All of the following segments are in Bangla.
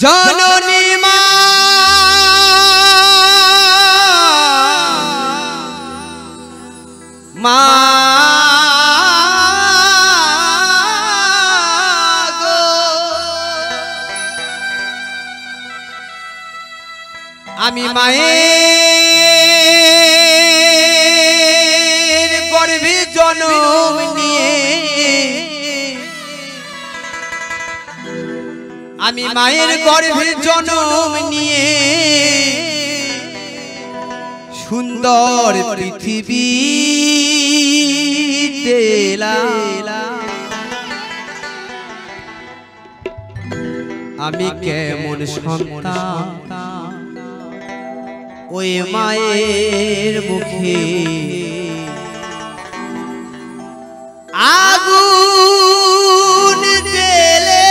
जननी मा मा गो आमी मायेर गर्भे जन्म निये आमी मायेर गर्भे जन्म निये सुंदर पृथिवी आमी केमन सन्तान ओई मायेर मुखे आगुन जेले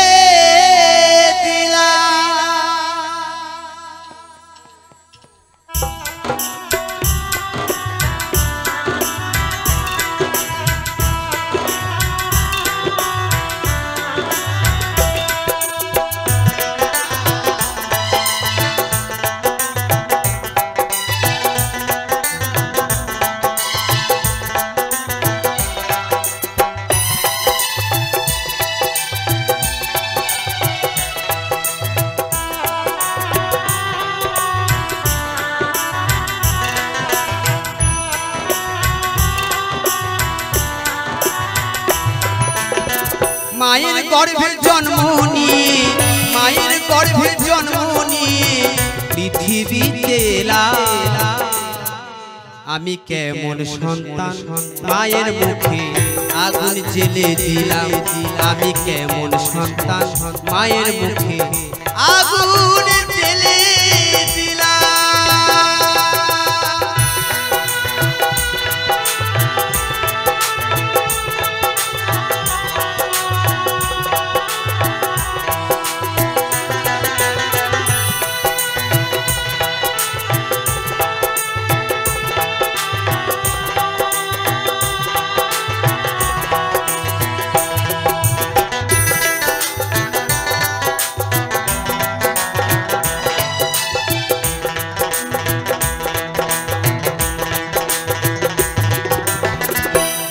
मायेर गर्भे जन्म निये मायेर गर्भे जन्म निये पृथिवीते एला आमी केमन सन्तान मायेर मुखे आगुन जेले दिलाम आमी केमन सन्तान मायेर मुखे आगुन जेले दिलाम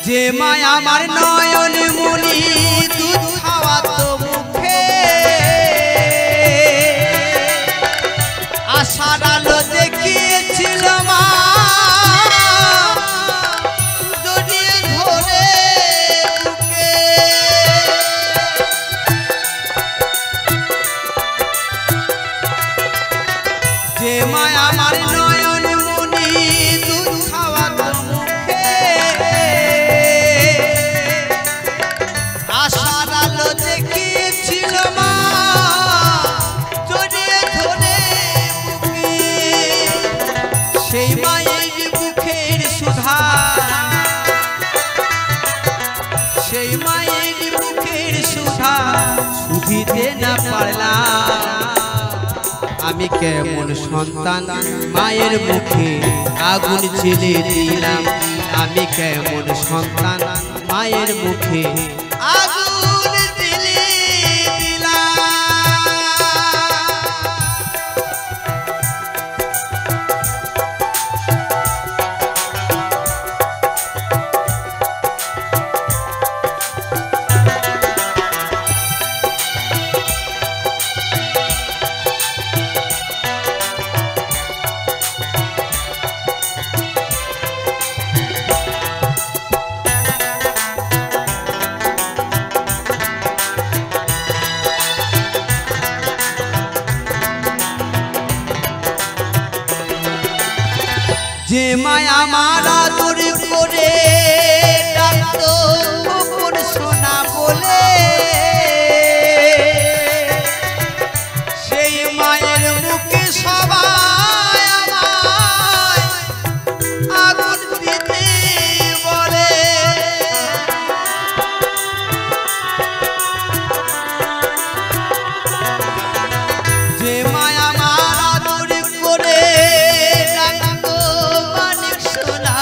जे माया आमार नयन मुनि दूध खाওয়াতো मुखे आशार आलो देखिয়েছিল মা জড়িয়ে ধরে বুকে যে মায়া আমার নয়ন মুনি দুধ খাওয়াতো মুখে आशार आलो देखिয়েছিল মা জড়িয়ে ধরে বুকে সেই মায়ের মুখের সুধা সেই মায়ের মুখের সুধা শুধিতে না পারলাম आमी केमन सन्तान मायेर मुखे आगुन जेले दिलाम आमी केमन सन्तान मायेर मुखे आगुन जेले दिलाम जे माया मारा दूर करे डाकतो गोपन सोना बोले सेई मायेर मुखे सबाई आमाय आगुन दिते बोले जे माया मारा दूर करे डाकतो मानिक सोना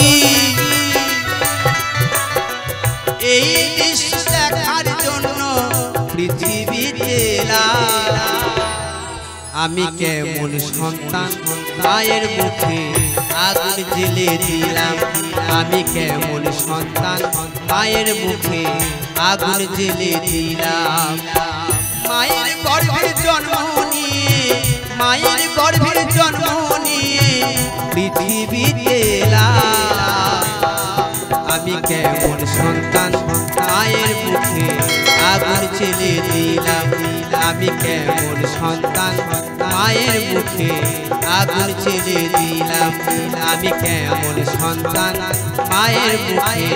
জননী এই দৃশ্য দেখার জন্য পৃথিবীতে এলাম। আমি কেমন সন্তান মায়ের মুখে আগুন জ্বেলে দিলাম। আমি কেমন সন্তান মায়ের মুখে আগুন জ্বেলে দিলাম। মায়ের গর্ভের জন্ম নিয়ে মায়ের গর্ভের জন্ম নিয়ে পৃথিবীতে এলাম। আমি কেমন সন্তান মায়ের মুখে আগুন জ্বেলে দিলাম। আমি কেমন সন্তান মায়ের মুখে আগুন জ্বেলে দিলাম। আমি কেমন সন্তান মায়ের মুখে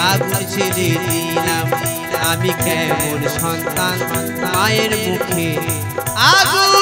আগুন জ্বেলে দিলাম। আমি কেমন সন্তান মায়ের মুখে আগুন